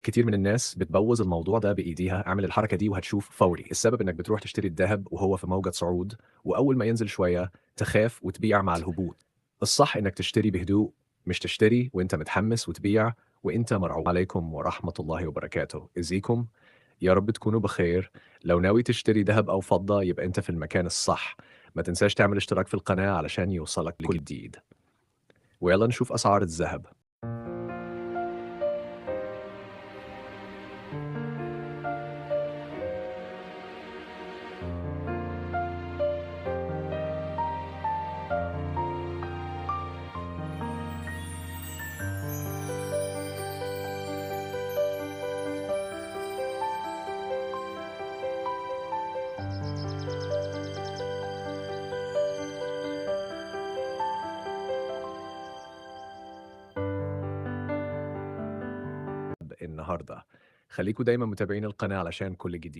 كتير من الناس بتبوّظ الموضوع ده بإيديها، اعمل الحركة دي وهتشوف فوري، السبب إنك بتروح تشتري الدهب وهو في موجة صعود، وأول ما ينزل شوية تخاف وتبيع مع الهبوط. الصح إنك تشتري بهدوء، مش تشتري وأنت متحمس وتبيع وأنت مرعوب. عليكم ورحمة الله وبركاته، إزيكم؟ يا رب تكونوا بخير. لو ناوي تشتري دهب أو فضة يبقى أنت في المكان الصح. ما تنساش تعمل اشتراك في القناة علشان يوصلك كل جديد. ويلا نشوف أسعار الذهب. النهارده خليكم دايما متابعين القناة علشان كل جديد.